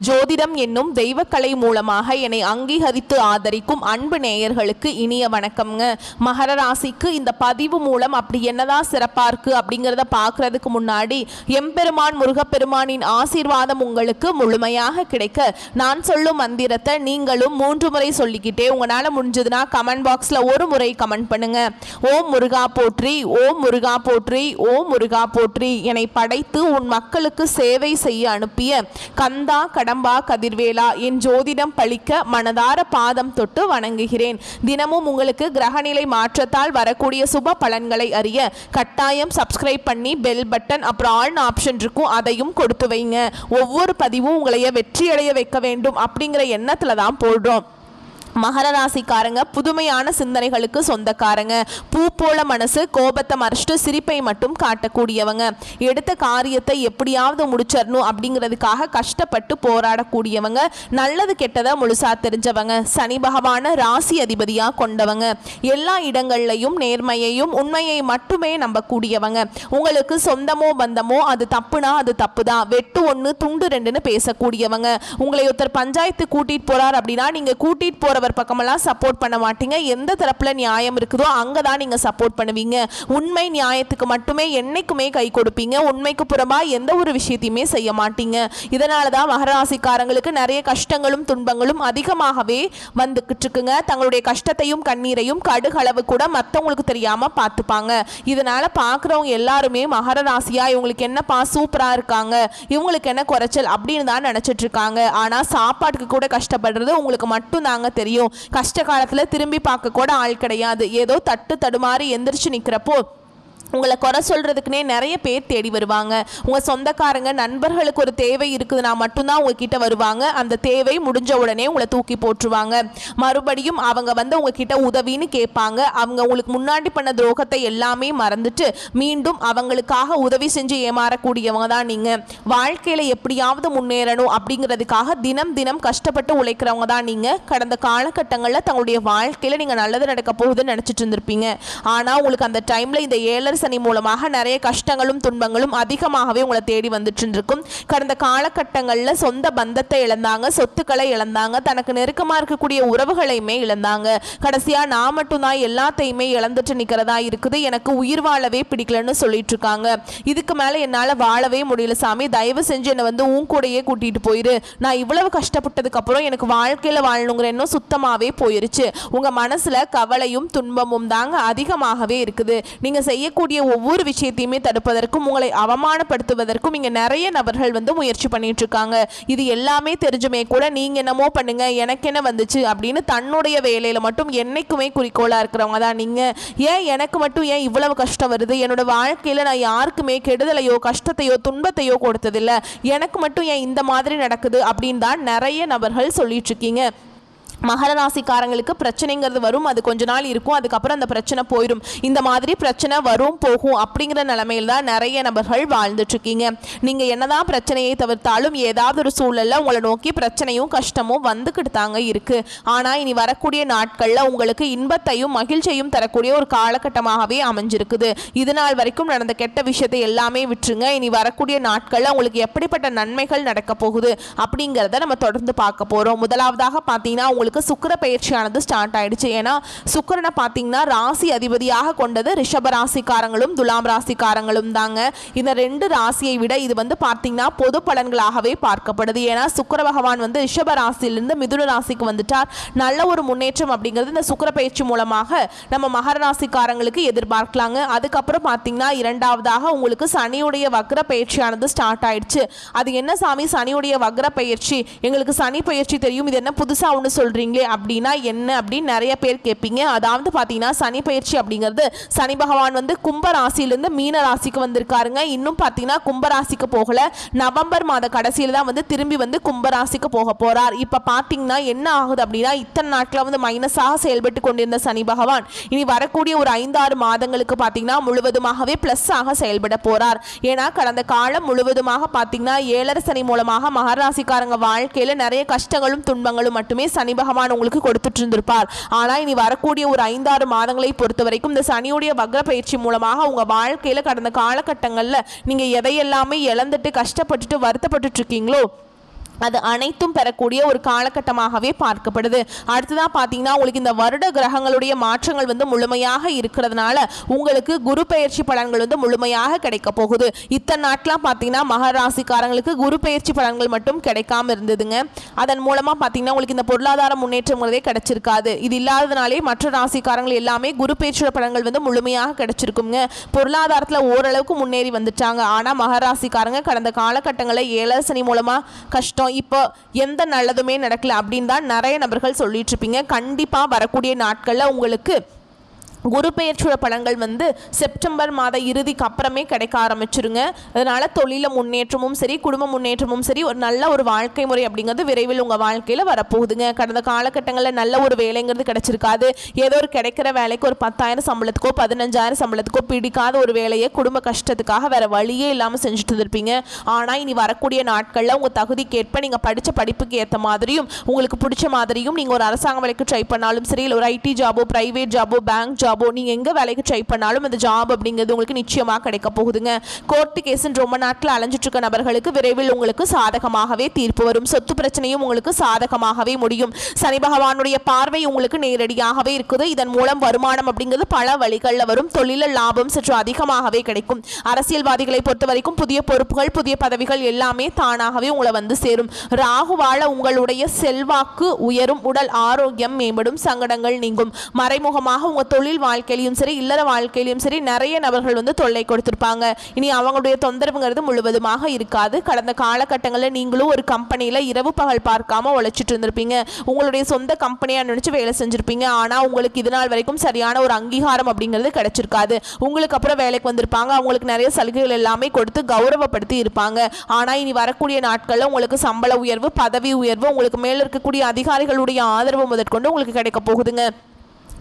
ஜோதிடம் என்னும் தெய்வக்கலை மூலமாக என்னை அங்கீகரித்து ஆதரிக்கும் அன்பு நேயர்களுக்கு இனிய வணக்கம்ங்க. மகர ராசிக்கு இந்த பதிவு மூலம் அப்படி என்னதான் சிறப்பா இருக்கு அப்படிங்கிறத பார்க்கறதுக்கு முன்னாடி எம்பெருமான் முருகப்பெருமானின் ஆசீர்வாதம் உங்களுக்கு முழுமையாக கிடைக்க நான் சொல்லும் மந்திரத்தை நீங்களும் 3 முறை சொல்லிக்கிட்டே உங்களால் முடிஞ்சதுன்னா கமெண்ட் பாக்ஸில் ஒரு முறை கமெண்ட் பண்ணுங்க. ஓம் முருகா போற்றி, ஓம் முருகா போற்றி, ஓம் முருகா போற்றி. என்னை படைத்து உன் மக்களுக்கு சேவை செய்ய அனுப்பிய கந்தா கடம்பா கதிர்வேலா என் ஜோதிடம் பழிக்க மனதார பாதம் தொட்டு வணங்குகிறேன். தினமும் உங்களுக்கு கிரகநிலை மாற்றத்தால் வரக்கூடிய சுப பலன்களை அறிய கட்டாயம் சப்ஸ்கிரைப் பண்ணி பெல் பட்டன் அப்புறம் ஆல் ஆப்ஷன் இருக்கும், அதையும் கொடுத்து வைங்க. ஒவ்வொரு பதிவும் உங்களைய வெற்றியடைய வைக்க வேண்டும் அப்படிங்கிற எண்ணத்துல தான் போடுறோம். மகர ராசிக்காரங்க புதுமையான சிந்தனைகளுக்கு சொந்தக்காரங்க. பூ போல மனசு, கோபத்தை மறைச்சிட்டு சிரிப்பை மட்டும் காட்டக்கூடியவங்க. எடுத்த காரியத்தை எப்படியாவது முடிச்சிடணும் அப்படிங்கிறதுக்காக கஷ்டப்பட்டு போராடக்கூடியவங்க. நல்லது கெட்டதை முழுசா தெரிஞ்சவங்க. சனி பகவான ராசி அதிபதியாக கொண்டவங்க. எல்லா இடங்கள்லையும் நேர்மையையும் உண்மையை மட்டுமே நம்பக்கூடியவங்க. உங்களுக்கு சொந்தமோ பந்தமோ அது தப்புனா அது தப்பு தான், வெட்டு 1 துண்டு 2ன்னு பேசக்கூடியவங்க. உங்களை ஒருத்தர் பஞ்சாயத்து கூட்டிட்டு போறார் அப்படின்னா நீங்க கூட்டிட்டு போறவர் பக்கமெல்லாம் சப்போர்ட் பண்ண மாட்டீங்க. எந்த தரப்புல நியாயம் இருக்குதோ அங்கதான் நீங்க சப்போர்ட் பண்ணுவீங்க. உண்மை நியாயத்துக்கு மட்டுமே என்னைக்குமே கை கொடுப்பீங்க. உண்மைக்கு புறமா எந்த ஒரு விஷயத்தையுமே செய்ய மாட்டீங்க. இதனாலதான் மகர ராசிக்காரங்களுக்கு நிறைய கஷ்டங்களும் துன்பங்களும் அதிகமாகவே வந்துகிட்டு இருக்குங்க. தங்களுடைய கஷ்டத்தையும் கண்ணீரையும் கடுகளவு கூட மற்றவங்களுக்கு தெரியாம பார்த்துப்பாங்க. இதனால பாக்குறவங்க எல்லாருமே மகர ராசியா இவங்களுக்கு என்னப்பா சூப்பரா இருக்காங்க, இவங்களுக்கு என்ன குறைச்சல் அப்படின்னு தான் நினைச்சிட்டு இருக்காங்க. ஆனா சாப்பாட்டுக்கு கூட கஷ்டப்படுறது உங்களுக்கு மட்டும் தாங்க தெரியும். கஷ்ட காலத்துல திரும்பி பார்க்க கூட ஆள் கிடையாது. ஏதோ தட்டு தடுமாறி எந்திரிச்சு நிக்கிறப்போ உங்களை குறை சொல்கிறதுக்குனே நிறைய பேர் தேடி வருவாங்க. உங்கள் சொந்தக்காரங்க நண்பர்களுக்கு ஒரு தேவை இருக்குதுன்னா மட்டும்தான் உங்ககிட்ட வருவாங்க. அந்த தேவை முடிஞ்ச உடனே உங்களை தூக்கி போட்டுருவாங்க. மறுபடியும் அவங்க வந்து உங்ககிட்ட உதவின்னு கேட்பாங்க. அவங்க உங்களுக்கு முன்னாடி பண்ண துரோகத்தை எல்லாமே மறந்துட்டு மீண்டும் அவங்களுக்காக உதவி செஞ்சு ஏமாறக்கூடியவங்க தான் நீங்கள். வாழ்க்கையில் எப்படியாவது முன்னேறணும் அப்படிங்கிறதுக்காக தினம் தினம் கஷ்டப்பட்டு உழைக்கிறவங்க தான் நீங்கள். கடந்த காலகட்டங்களில் தங்களுடைய வாழ்க்கையில் நீங்கள் நல்லது நடக்க போகுதுன்னு நினச்சிட்டு இருந்திருப்பீங்க. ஆனால் உங்களுக்கு அந்த டைமில் இந்த 7 சனி மூலமாக நிறைய கஷ்டங்களும் துன்பங்களும் அதிகமாகவே உங்களை தேடி வந்துட்டு இருக்கும். கடந்த காலகட்டங்களில் சொந்த பந்தத்தை இழந்தாங்க, சொத்துக்களை இழந்தாங்க, தனக்கு நெருக்கமாக இருக்கக்கூடிய உறவுகளையுமே இழந்தாங்க. கடைசியா நான் மட்டும்தான் எல்லாத்தையுமே இழந்துட்டு நிற்கிறதா இருக்குது, எனக்கு உயிர் வாழவே பிடிக்கலன்னு சொல்லிட்டு இருக்காங்க. இதுக்கு மேலே என்னால் வாழவே முடியல சாமி, தயவு செஞ்சு என்னை வந்து உன் கூடையே கூட்டிட்டு போயிரு. நான் இவ்வளவு கஷ்டப்பட்டதுக்கு அப்புறம் எனக்கு வாழ்க்கையில் வாழணுங்கிற எண்ணம் சுத்தமாகவே போயிருச்சு. உங்க மனசுல கவலையும் துன்பமும் தாங்க அதிகமாகவே இருக்குது. நீங்க செய்யக்கூடிய ஒவ்வொரு விஷயத்தையுமே தடுப்பதற்கும் உங்களை அவமானப்படுத்துவதற்கும் இங்க நிறைய நபர்கள் வந்து முயற்சி பண்ணிட்டு இருக்காங்க. இது எல்லாமே தெரிஞ்சுமே கூட நீங்க என்னமோ பண்ணுங்க எனக்கு என்ன வந்துச்சு அப்படின்னு தன்னுடைய வேலையில மட்டும் என்னைக்குமே குறிக்கோளா இருக்கிறவங்க தான் நீங்க. ஏன் எனக்கு மட்டும் ஏன் இவ்வளவு கஷ்டம் வருது, என்னோட வாழ்க்கையில நான் யாருக்குமே கெடுதலையோ கஷ்டத்தையோ துன்பத்தையோ கொடுத்ததில்லை, எனக்கு மட்டும் ஏன் இந்த மாதிரி நடக்குது அப்படின்னு தான் நிறைய நபர்கள் சொல்லிட்டு இருக்கீங்க. மகர ராசிக்காரங்களுக்கு பிரச்சனைங்கிறது வரும், அது கொஞ்ச நாள் இருக்கும், அதுக்கப்புறம் அந்த பிரச்சனை போயிடும். இந்த மாதிரி பிரச்சனை வரும் போகும் அப்படிங்கிற நிலைமையில் தான் நிறைய நபர்கள் வாழ்ந்துட்டு இருக்கீங்க. நீங்க என்னதான் பிரச்சனையை தவிர்த்தாலும் ஏதாவது ஒரு சூழல்ல உங்களை நோக்கி பிரச்சனையும் கஷ்டமும் வந்துக்கிட்டு தாங்க இருக்கு. ஆனா இனி வரக்கூடிய நாட்கள்ல உங்களுக்கு இன்பத்தையும் மகிழ்ச்சியையும் தரக்கூடிய ஒரு காலகட்டமாகவே அமைஞ்சிருக்குது. இது நாள் வரைக்கும் நடந்த கெட்ட விஷயத்தை எல்லாமே விட்டுருங்க. இனி வரக்கூடிய நாட்கள்ல உங்களுக்கு எப்படிப்பட்ட நன்மைகள் நடக்க போகுது அப்படிங்கிறத நம்ம தொடர்ந்து பார்க்க போறோம். முதலாவதாக பார்த்தீங்கன்னா உங்களுக்கு சுக்கிர பயிற்சியானது ஸ்டார்ட் ஆயிடுச்சு. ஏன்னா சுக்கிரனை பார்த்தீங்கன்னா ராசி அதிபதியாக கொண்டது ரிஷப ராசிக்காரங்களும் துலாம் ராசிக்காரங்களும் தாங்க. இந்த 2 ராசியை விட இது வந்து பார்த்தீங்கன்னா பொது பலன்களாகவே பார்க்கப்படுது. ஏன்னா சுக்கிர பகவான் வந்து ரிஷப ராசியிலிருந்து மிதுன ராசிக்கு வந்துட்டார். நல்ல ஒரு முன்னேற்றம் அப்படிங்கிறது இந்த சுக்கிர பயிற்சி மூலமாக நம்ம மகர ராசிக்காரங்களுக்கு எதிர்பார்க்கலாங்க. அதுக்கப்புறம் பார்த்தீங்கன்னா இரண்டாவதாக உங்களுக்கு சனியுடைய வக்ர பயிற்சியானது ஸ்டார்ட் ஆயிடுச்சு. அது என்ன சாமி சனியுடைய வக்ர பயிற்சி, எங்களுக்கு சனி பயிற்சி தெரியும், இது என்ன புதுசா ஒன்று சொல்றீங்க அப்படின்னா என்ன அப்படின்னு நிறைய பேர் கேட்பீங்க. அதாவது பார்த்தீங்கன்னா சனி பயிற்சி அப்படிங்கிறது சனி பகவான் வந்து கும்ப ராசியிலிருந்து மீன ராசிக்கு வந்திருக்காருங்க. இன்னும் பார்த்தீங்கன்னா கும்ப ராசிக்கு போகல, நவம்பர் மாத கடைசியில் தான் வந்து திரும்பி வந்து கும்ப ராசிக்கு போக போறார். இப்போ பார்த்தீங்கன்னா என்ன ஆகுது அப்படின்னா இத்தனை நாட்கள் வந்து மைனஸாக செயல்பட்டு கொண்டிருந்த சனி பகவான் இனி வரக்கூடிய ஒரு 5-6 மாதங்களுக்கு பார்த்தீங்கன்னா முழுவதுமாகவே பிளஸ் ஆக செயல்பட போறார். ஏன்னா கடந்த காலம் முழுவதுமாக பார்த்தீங்கன்னா 7 சனி மூலமாக மகர ராசிக்காரங்க வாழ்க்கையில நிறைய கஷ்டங்களும் துன்பங்களும் மட்டுமே சனி பகவான் உங்களுக்கு கொடுத்துட்டு இருந்திருப்பார். ஆனா இனி வரக்கூடிய ஒரு 5-6 மாதங்களை பொறுத்த வரைக்கும் இந்த சனியுடைய வக்ர பயிற்சி மூலமாக உங்க வாழ்க்கையில கடந்த காலகட்டங்கள்ல நீங்க எதையெல்லாமே இழந்துட்டு கஷ்டப்பட்டுட்டு வருத்தப்பட்டு இருக்கீங்களோ அது அனைத்தும் பெறக்கூடிய ஒரு காலகட்டமாகவே பார்க்கப்படுது. அடுத்ததாக பார்த்தீங்கன்னா உங்களுக்கு இந்த வருட கிரகங்களுடைய மாற்றங்கள் வந்து முழுமையாக இருக்கிறதுனால உங்களுக்கு குரு பெயர்ச்சி பலன்கள் வந்து முழுமையாக கிடைக்க போகுது. இத்தனை நாட்களாக பார்த்தீங்கன்னா மகர ராசிக்காரங்களுக்கு குரு பெயர்ச்சி பலன்கள் மட்டும் கிடைக்காம இருந்ததுங்க. அதன் மூலமாக பார்த்தீங்கன்னா உங்களுக்கு இந்த பொருளாதார முன்னேற்றங்கிறதே கிடைச்சிருக்காது. இது இல்லாததுனாலே மற்ற ராசிக்காரங்கள் எல்லாமே குரு பெயர்ச்சி பலன்கள் வந்து முழுமையாக கிடைச்சிருக்குங்க. பொருளாதாரத்தில் ஓரளவுக்கு முன்னேறி வந்துட்டாங்க. ஆனால் மகர ராசிக்காரங்க கடந்த காலகட்டங்களில் 7 சனி மூலமாக கஷ்டம், இப்போ எந்த நல்லதுமே நடக்கல அப்படின்னு தான் நிறைய நபர்கள் சொல்லிட்டு இருப்பீங்க. கண்டிப்பாக வரக்கூடிய நாட்களில் உங்களுக்கு குரு பெயர்ச்சியோட பலன்கள் வந்து செப்டம்பர் மாத இறுதிக்கு அப்புறமே கிடைக்க ஆரம்பிச்சிருங்க. அதனால் தொழில முன்னேற்றமும் சரி, குடும்ப முன்னேற்றமும் சரி, ஒரு நல்ல ஒரு வாழ்க்கை முறை அப்படிங்கிறது விரைவில் உங்கள் வாழ்க்கையில் வரப்போகுதுங்க. கடந்த காலகட்டங்களில் நல்ல ஒரு வேலைங்கிறது கிடைச்சிருக்காது. ஏதோ ஒரு கிடைக்கிற வேலைக்கு ஒரு 10,000 சம்பளத்துக்கோ 15,000 சம்பளத்துக்கோ பிடிக்காத ஒரு வேலையை குடும்ப கஷ்டத்துக்காக வேறு வழியே இல்லாமல் செஞ்சுட்டு இருந்திருப்பீங்க. ஆனால் இனி வரக்கூடிய நாட்களில் உங்கள் தகுதிக்கேற்ப நீங்கள் படித்த படிப்புக்கு ஏற்ற மாதிரியும் உங்களுக்கு பிடிச்ச மாதிரியும் நீங்கள் ஒரு அரசாங்க வேலைக்கு ட்ரை பண்ணாலும் சரி, இல்லை ஒரு ஐடி ஜாபோ, பிரைவேட் ஜாபோ, பேங்க் ஜாபோ, நீங்கள் எங்கே வேலைக்கு ட்ரை பண்ணாலும் அந்த ஜாப் அப்படிங்கிறது உங்களுக்கு நிச்சயமாக கிடைக்க போகுதுங்க. கோர்ட்டு கேஸுன்னு ரொம்ப நாட்கள் அலைஞ்சிட்டு இருக்க நபர்களுக்கு விரைவில் உங்களுக்கு சாதகமாகவே தீர்ப்பு வரும். சொத்து பிரச்சனையும் உங்களுக்கு சாதகமாகவே முடியும். சனி பகவானுடைய பார்வை உங்களுக்கு நேரடியாகவே இருக்குது. இதன் மூலம் வருமானம் அப்படிங்கிறது பல வழிகளில் வரும். தொழில லாபம் சற்று அதிகமாகவே கிடைக்கும். அரசியல்வாதிகளை பொறுத்த வரைக்கும் புதிய பொறுப்புகள், புதிய பதவிகள் எல்லாமே தானாகவே உங்களை வந்து சேரும். ராகுவால உங்களுடைய செல்வாக்கு உயரும், உடல் ஆரோக்கியம் மேம்படும், சங்கடங்கள் நீங்கும். மறைமுகமாக உங்கள் தொழில் வாழ்க்கையிலும் சரி, இல்லற வாழ்க்கையிலும் சரி நிறைய நபர்கள் வந்து தொல்லை கொடுத்திருப்பாங்க. இனி அவங்களுடைய தொந்தரவுங்கிறது முழுவதுமாக இருக்காது. கடந்த காலகட்டங்களில் நீங்களும் ஒரு கம்பெனியில் இரவு பகல் பார்க்காம உழைச்சிட்டு இருந்திருப்பீங்க. உங்களுடைய சொந்த கம்பெனியாக நினைச்சு வேலை செஞ்சிருப்பீங்க. ஆனால் உங்களுக்கு இது நாள் வரைக்கும் சரியான ஒரு அங்கீகாரம் அப்படிங்கிறது கிடைச்சிருக்காது. உங்களுக்கு அப்புறம் வேலைக்கு வந்திருப்பாங்க. அவங்களுக்கு நிறைய சலுகைகள் எல்லாமே கொடுத்து கௌரவப்படுத்தி இருப்பாங்க. ஆனால் இனி வரக்கூடிய நாட்களில் உங்களுக்கு சம்பள உயர்வு, பதவி உயர்வு, உங்களுக்கு மேல இருக்கக்கூடிய அதிகாரிகளுடைய ஆதரவு முதற்கொண்டு உங்களுக்கு கிடைக்க போகுதுங்க.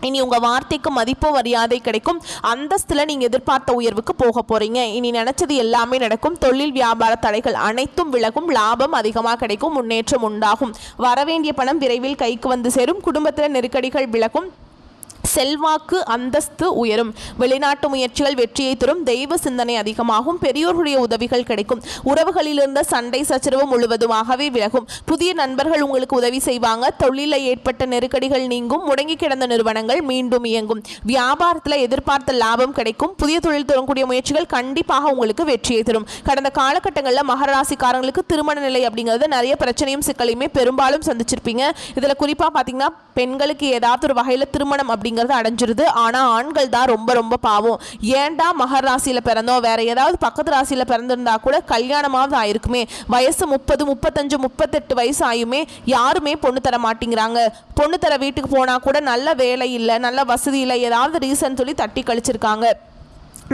இனி உங்கள் வார்த்தைக்கு மதிப்பு மரியாதை கிடைக்கும். அந்தஸ்தில் நீங்கள் எதிர்பார்த்த உயர்வுக்கு போக போகிறீங்க. இனி நினச்சது எல்லாமே நடக்கும். தொழில் வியாபார தடைகள் அனைத்தும் விலகும். லாபம் அதிகமாக கிடைக்கும். முன்னேற்றம் உண்டாகும். வரவேண்டிய பணம் விரைவில் கைக்கு வந்து சேரும். குடும்பத்தில் நெருக்கடிகள் விலகும். செல்வாக்கு அந்தஸ்து உயரும். வெளிநாட்டு முயற்சிகள் வெற்றியை தரும். தெய்வ சிந்தனை அதிகமாகும். பெரியோர்களுடைய உதவிகள் கிடைக்கும். உறவுகளில் இருந்த சண்டை சச்சரவு முழுவதுமாகவே விலகும். புதிய நண்பர்கள் உங்களுக்கு உதவி செய்வாங்க. தொழிலில் ஏற்பட்ட நெருக்கடிகள் நீங்கும். முடங்கி கிடந்த நிறுவனங்கள் மீண்டும் இயங்கும். வியாபாரத்தில் எதிர்பார்த்த லாபம் கிடைக்கும். புதிய தொழில் தொடங்கக்கூடிய முயற்சிகள் கண்டிப்பாக உங்களுக்கு வெற்றியை தரும். கடந்த காலகட்டங்களில் மகர ராசிக்காரங்களுக்கு திருமண நிலை அப்படிங்கிறது நிறைய பிரச்சனையும் சிக்கலையுமே பெரும்பாலும் சந்திச்சிருப்பீங்க. இதில் குறிப்பாக பார்த்தீங்கன்னா பெண்களுக்கு ஏதாவது ஒரு வகையில் திருமணம் அப்படிங்கிறது அடைஞ்சிருது. ஆனால் ஆண்கள் தான் ரொம்ப ரொம்ப பாவம். ஏண்டா மகர ராசியில் பிறந்தோம், வேற ஏதாவது பக்கத்து ராசியில் பிறந்திருந்தா கூட கல்யாணமாவது ஆயிருக்குமே. வயசு 30, 35, 38 வயசு ஆயுமே யாருமே பொண்ணு தர மாட்டேங்கிறாங்க. பொண்ணு தர வீட்டுக்கு போனால் கூட நல்ல வேலை இல்லை, நல்ல வசதி இல்லை, ஏதாவது ரீசன் சொல்லி தட்டி கழிச்சிருக்காங்க.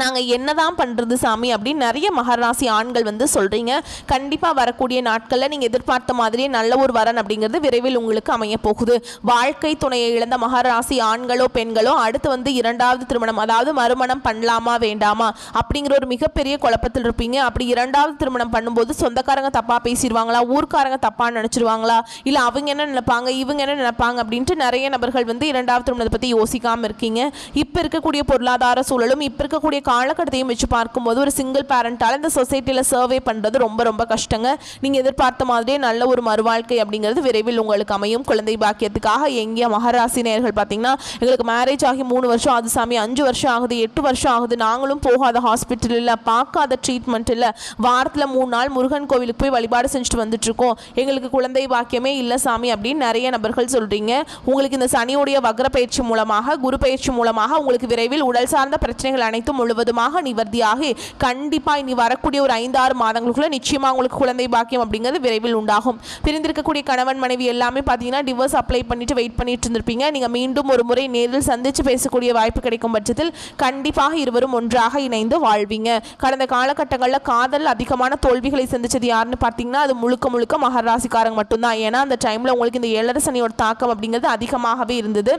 நாங்கள் என்னதான் பண்ணுறது சாமி அப்படின்னு நிறைய மகராசி ஆண்கள் வந்து சொல்கிறீங்க. கண்டிப்பாக வரக்கூடிய நாட்களில் நீங்கள் எதிர்பார்த்த மாதிரியே நல்ல ஒரு வரன் அப்படிங்கிறது விரைவில் உங்களுக்கு அமைய போகுது. வாழ்க்கை துணையை இழந்த மகராசி ஆண்களோ பெண்களோ அடுத்து வந்து 2வது திருமணம், அதாவது மறுமணம் பண்ணலாமா வேண்டாமா அப்படிங்கிற ஒரு மிகப்பெரிய குழப்பத்தில் இருப்பீங்க. அப்படி 2வது திருமணம் பண்ணும்போது சொந்தக்காரங்க தப்பாக பேசிடுவாங்களா, ஊர்க்காரங்க தப்பாக நினச்சிருவாங்களா, இல்லை அவங்க என்ன நினைப்பாங்க, இவங்க என்ன நினைப்பாங்க அப்படின்ட்டு நிறைய நபர்கள் வந்து 2வது திருமணத்தை பற்றி யோசிக்காமல் இருக்கீங்க. இப்போ இருக்கக்கூடிய பொருளாதார சூழலும் இப்போ இருக்கக்கூடிய காலகட்டத்தையும் வச்சு பார்க்கும்போது ஒரு சிங்கிள் பேரண்டால் இந்த சொசைட்டியில் சர்வே பண்ணுறது ரொம்ப ரொம்ப கஷ்டங்க. நீங்கள் எதிர்பார்த்த மாதிரியே நல்ல ஒரு மறுவாழ்க்கை அப்படிங்கிறது விரைவில் உங்களுக்கு அமையும். குழந்தை பாக்கியத்துக்காக எங்கேயா மகராசி நேயர்கள் பார்த்தீங்கன்னா எங்களுக்கு மேரேஜ் ஆகி 3 வருஷம் ஆகுது சாமி, 5 வருஷம் ஆகுது, 8 வருஷம் ஆகுது, நாங்களும் போகாத ஹாஸ்பிட்டல் இல்லை, பார்க்காத ட்ரீட்மெண்ட் இல்லை, வாரத்தில் 3 நாள் முருகன் கோவிலுக்கு போய் வழிபாடு செஞ்சுட்டு வந்துட்டுருக்கோம், எங்களுக்கு குழந்தை பாக்கியமே இல்லை சாமி அப்படின்னு நிறைய நபர்கள் சொல்கிறீங்க. உங்களுக்கு இந்த சனியுடைய வக்ர பயிற்சி மூலமாக, குரு பயிற்சி மூலமாக உங்களுக்கு விரைவில் உடல் சார்ந்த பிரச்சனைகள் அனைத்தும் முழுவதுமாக நிவர்த்தியாகி கண்டிப்பாக இனி வரக்கூடிய ஒரு 5-6 மாதங்களுக்குள்ள நிச்சயமாக உங்களுக்கு குழந்தை பாக்கியம் அப்படிங்கிறது விரைவில் உண்டாகும். பிரிந்திருக்கக்கூடிய கணவன் மனைவி எல்லாமே பார்த்தீங்கன்னா டிவோர்ஸ் அப்ளை பண்ணிட்டு வெயிட் பண்ணிட்டு இருந்திருப்பீங்க. நீங்கள் மீண்டும் ஒரு முறை நேரில் சந்தித்து பேசக்கூடிய வாய்ப்பு கிடைக்கும் பட்சத்தில் கண்டிப்பாக இருவரும் ஒன்றாக இணைந்து வாழ்வீங்க. கடந்த காலகட்டங்களில் காதல் அதிகமான தோல்விகளை சந்திச்சது யாருன்னு பார்த்தீங்கன்னா அது முழுக்க முழுக்க மகர ராசிக்காரங்க மட்டும்தான். ஏன்னா அந்த டைமில் உங்களுக்கு இந்த 7 சனியோட தாக்கம் அப்படிங்கிறது அதிகமாகவே இருந்தது.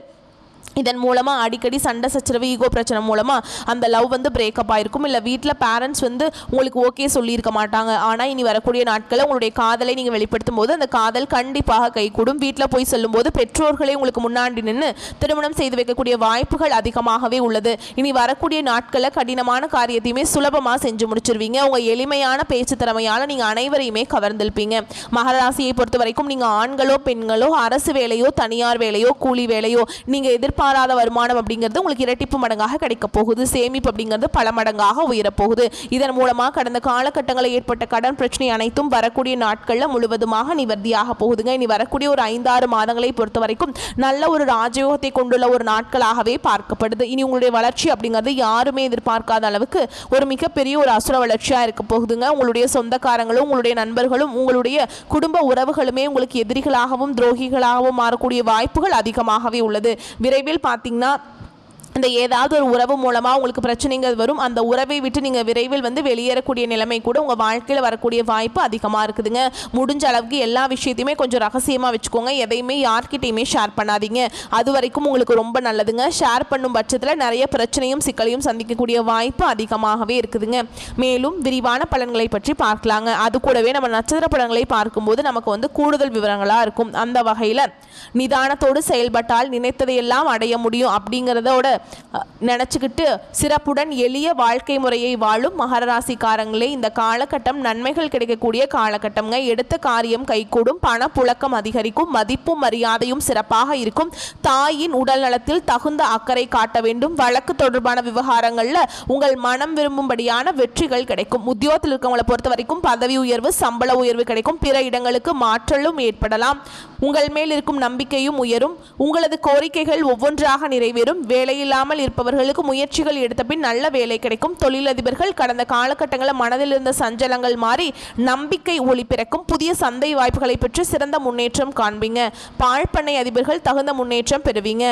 இதன் மூலமாக அடிக்கடி சண்டை சச்சரவு ஈகோ பிரச்சனை மூலமாக அந்த லவ் வந்து பிரேக்கப் ஆகிருக்கும். இல்லை வீட்டில் பேரண்ட்ஸ் வந்து உங்களுக்கு ஓகே சொல்லியிருக்க மாட்டாங்க. ஆனால் இனி வரக்கூடிய நாட்களில் உங்களுடைய காதலை நீங்கள் வெளிப்படுத்தும் போது அந்த காதல் கண்டிப்பாக கைகூடும். வீட்டில் போய் சொல்லும்போது பெற்றோர்களே உங்களுக்கு முன்னாடி நின்று திருமணம் செய்து வைக்கக்கூடிய வாய்ப்புகள் அதிகமாகவே உள்ளது. இனி வரக்கூடிய நாட்களில் கடினமான காரியத்தையுமே சுலபமாக செஞ்சு முடிச்சிருவீங்க. உங்கள் எளிமையான பேச்சு திறமையால் நீங்கள் அனைவரையுமே கவர்ந்திருப்பீங்க. மகர ராசியை பொறுத்த வரைக்கும் நீங்கள் ஆண்களோ பெண்களோ அரசு வேலையோ தனியார் வேலையோ கூலி வேலையோ நீங்கள் எதிர்பாராத வருமானம் அப்படிங்கிறது உங்களுக்கு இரட்டிப்பு மடங்காக கிடைக்க போகுது. சேமிப்பு அப்படிங்கிறது பல மடங்காக உயரப்போகுது. இதன் மூலமாக கடந்த காலகட்டங்களில் ஏற்பட்ட கடன் பிரச்சனை அனைத்தும் வரக்கூடிய நாட்களில் முழுவதுமாக நிவர்த்தியாக போகுதுங்க. இனி வரக்கூடிய ஒரு 5-6 மாதங்களை பொறுத்த வரைக்கும் நல்ல ஒரு ராஜயோகத்தை கொண்டுள்ள ஒரு நாட்களாகவே பார்க்கப்படுது. இனி உங்களுடைய வளர்ச்சி அப்படிங்கிறது யாருமே எதிர்பார்க்காத அளவுக்கு ஒரு மிகப்பெரிய ஒரு அசுர வளர்ச்சியாக இருக்க போகுதுங்க. உங்களுடைய சொந்தக்காரங்களும் உங்களுடைய நண்பர்களும் உங்களுடைய குடும்ப உறவுகளுமே உங்களுக்கு எதிரிகளாகவும் துரோகிகளாகவும் மாறக்கூடிய வாய்ப்புகள் அதிகமாகவே உள்ளது. விரைவில் பார்த்தீங்கன்னா இந்த ஏதாவது ஒரு உறவு மூலமாக உங்களுக்கு பிரச்சனைகள் வரும். அந்த உறவை விட்டு நீங்கள் விரைவில் வந்து வெளியேறக்கூடிய நிலைமை கூட உங்கள் வாழ்க்கையில் வரக்கூடிய வாய்ப்பு அதிகமாக இருக்குதுங்க. முடிஞ்ச அளவுக்கு எல்லா விஷயத்தையுமே கொஞ்சம் ரகசியமாக வச்சுக்கோங்க. எதையுமே யார்கிட்டையுமே ஷேர் பண்ணாதீங்க. அது வரைக்கும் உங்களுக்கு ரொம்ப நல்லதுங்க. ஷேர் பண்ணும் பட்சத்தில் நிறைய பிரச்சனையும் சிக்கலையும் சந்திக்கக்கூடிய வாய்ப்பு அதிகமாகவே இருக்குதுங்க. மேலும் விரிவான பலன்களை பற்றி பார்க்கலாங்க. அது கூடவே நம்ம நட்சத்திர பலன்களை பார்க்கும்போது நமக்கு வந்து கூடுதல் விவரங்களாக இருக்கும். அந்த வகையில் நிதானத்தோடு செயல்பட்டால் நினைத்ததையெல்லாம் அடைய முடியும் அப்படிங்கிறதோட நினச்சிக்கிட்டு சிறப்புடன் எளிய வாழ்க்கை முறையை வாழும் மகர ராசிக்காரங்களே இந்த காலகட்டம் நன்மைகள் கிடைக்கக்கூடிய காலகட்டம்ங்க. எடுத்த காரியம் கைகூடும். பணப்புழக்கம் அதிகரிக்கும். மதிப்பும் மரியாதையும் சிறப்பாக இருக்கும். தாயின் உடல் நலத்தில் தகுந்த அக்கறை காட்ட வேண்டும். வழக்கு தொடர்பான விவகாரங்களில் உங்கள் மனம் விரும்பும்படியான வெற்றிகள் கிடைக்கும். உத்தியோகத்தில் இருக்கவங்களை பொறுத்த வரைக்கும் பதவி உயர்வு சம்பள உயர்வு கிடைக்கும். பிற இடங்களுக்கு மாற்றலும் ஏற்படலாம். உங்கள் மேல் இருக்கும் நம்பிக்கையும் உயரும். உங்களது கோரிக்கைகள் ஒவ்வொன்றாக நிறைவேறும். வேலையில்லாமல் இருப்பவர்களுக்கு முயற்சிகள் எடுத்த பின் நல்ல வேலை கிடைக்கும். தொழிலதிபர்கள் கடந்த காலகட்டங்களில் மனதில் இருந்த சஞ்சலங்கள் மாறி நம்பிக்கை ஒளி பிறக்கும். புதிய சந்தை வாய்ப்புகளை பெற்று சிறந்த முன்னேற்றம் காண்பீங்க. பாழ்பண்ணை அதிபர்கள் தகுந்த முன்னேற்றம் பெறுவீங்க.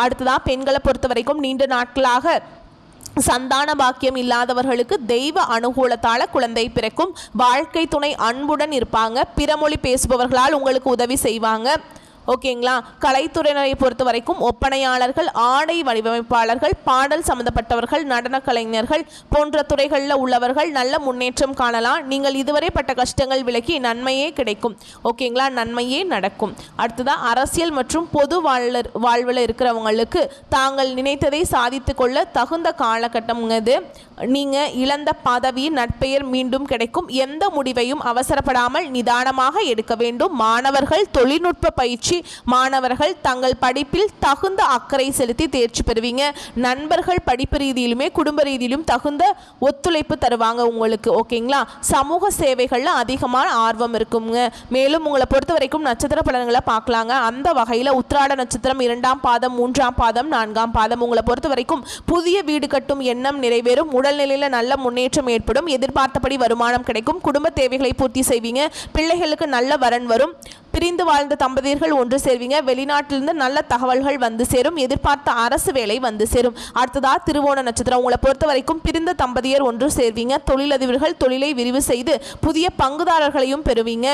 அடுத்ததான் பெண்களை பொறுத்த வரைக்கும் நீண்ட நாட்களாக சந்தான பாக்கியம் இல்லாதவர்களுக்கு தெய்வ அனுகூலத்தால குழந்தை பிறக்கும். வாழ்க்கை துணை அன்புடன் இருப்பாங்க. பிறமொழி பேசுபவர்களால் உங்களுக்கு உதவி செய்வாங்க. ஓகேங்களா. கலைத்துறையினரை பொறுத்த வரைக்கும் ஒப்பனையாளர்கள் ஆடை வடிவமைப்பாளர்கள் பாடல் சம்பந்தப்பட்டவர்கள் நடன கலைஞர்கள் போன்ற துறைகளில் உள்ளவர்கள் நல்ல முன்னேற்றம் காணலாம். நீங்கள் இதுவரை பட்ட கஷ்டங்கள் விலகி நன்மையே கிடைக்கும். ஓகேங்களா. நன்மையே நடக்கும். அடுத்ததான் அரசியல் மற்றும் பொது வாழ்வில் இருக்கிறவங்களுக்கு தாங்கள் நினைத்ததை சாதித்து கொள்ள தகுந்த காலகட்டம்ங்கிறது. நீங்கள் இழந்த பதவியின் நட்பெயர் மீண்டும் கிடைக்கும். எந்த முடிவையும் அவசரப்படாமல் நிதானமாக எடுக்க வேண்டும். மாணவர்கள் தொழில்நுட்ப பயிற்சி மாணவர்கள் தங்கள் படிப்பில் தகுந்த அக்கறை செலுத்தி தேர்ச்சி பெறுவீங்க. நண்பர்கள் படிப்பு ரீதியிலுமே குடும்ப ரீதியிலும் தகுந்த ஒத்துழைப்பு தருவாங்க உங்களுக்கு. ஓகேங்களா. சமூக சேவைகளில் அதிகமான ஆர்வம் இருக்குங்க. மேலும் உங்களை பொறுத்த வரைக்கும் நட்சத்திர பலன்களை பார்க்கலாங்க. அந்த வகையில் உத்திராட நட்சத்திரம் 2ஆம் பாதம் 3ஆம் பாதம் 4ஆம் பாதம் உங்களை பொறுத்த வரைக்கும் புதிய வீடு கட்டும் எண்ணம் நிறைவேறும். உடல்நிலையில் நல்ல முன்னேற்றம் ஏற்படும். எதிர்பார்த்தபடி வருமானம் கிடைக்கும். குடும்ப தேவைகளை பூர்த்தி செய்வீங்க. பிள்ளைகளுக்கு நல்ல வரன் வரும். பிரிந்து வாழ்ந்த தம்பதியர்கள் ஒன்று சேர்வீங்க. வெளிநாட்டிலிருந்து நல்ல தகவல்கள் வந்து சேரும். எதிர்பார்த்த அரசு வேலை வந்து சேரும். அடுத்ததா திருவோண நட்சத்திரம் உங்களை பொறுத்த வரைக்கும் பிரிந்த தம்பதியர் ஒன்று சேர்வீங்க. தொழிலதிபர்கள் தொழிலை விரிவு செய்து புதிய பங்குதாரர்களையும் பெறுவீங்க.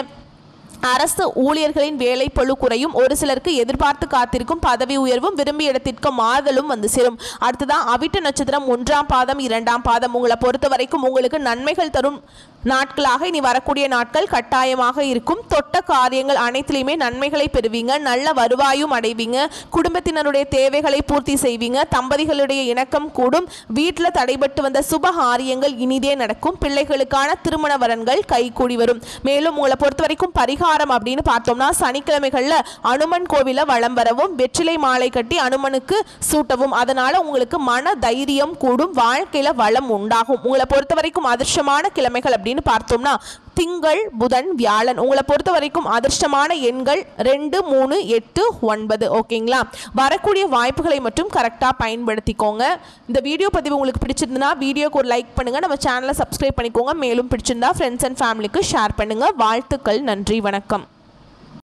அரசு ஊழியர்களின் வேலை பளு குறையும். ஒரு சிலருக்கு எதிர்பார்த்து காத்திருக்கும் பதவி உயர்வும் விரும்பிய இடத்திற்கு மாறுதலும் வந்து சேரும். அடுத்ததான் அவிட்ட நட்சத்திரம் 1ஆம் பாதம் 2ஆம் பாதம் உங்களை பொறுத்த வரைக்கும் உங்களுக்கு நன்மைகள் தரும் நாட்களாக இனி வரக்கூடிய நாட்கள் கட்டாயமாக இருக்கும். தொட்ட காரியங்கள் அனைத்திலுமே நன்மைகளை பெறுவீங்க. நல்ல வருவாயும் அடைவீங்க. குடும்பத்தினருடைய தேவைகளை பூர்த்தி செய்வீங்க. தம்பதிகளுடைய இணக்கம் கூடும். வீட்டில் தடைபட்டு வந்த சுப காரியங்கள் இனிதே நடக்கும். பிள்ளைகளுக்கான திருமண வரன்கள் கைகூடி வரும். மேலும் உங்களை பொறுத்த வரைக்கும் பரிகாரம் அப்படின்னு பார்த்தோம்னா சனிக்கிழமைகளில் அனுமன் கோவில வலம் வரவும் வெற்றிலை மாலை கட்டி அனுமனுக்கு சூட்டவும். அதனால உங்களுக்கு மன தைரியம் கூடும். வாழ்க்கையில வளம் உண்டாகும். உங்களை பொறுத்த வரைக்கும் அதிர்ஷ்டமான கிழமைகள் அப்படின்னு பார்த்தோம்னா திங்கள் புதன் வியாழன். உங்களை பொறுத்த வரைக்கும் அதிர்ஷ்டமான எண்கள் 2 3 8 9. ஓகேங்களா. வரக்கூடிய வாய்ப்புகளை மட்டும் கரெக்டாக பயன்படுத்திக்கோங்க. இந்த வீடியோ பதிவு உங்களுக்கு பிடிச்சிருந்தனா வீடியோக்கு ஒரு லைக் பண்ணுங்க. நம்ம சேனலை சப்ஸ்கிரைப் பண்ணிக்கோங்க. மேலும் பிடிச்சிருந்தா ஃப்ரெண்ட்ஸ் அண்ட் ஃபேமிலிக்கு ஷேர் பண்ணுங்க. வாழ்த்துக்கள். நன்றி. வணக்கம்.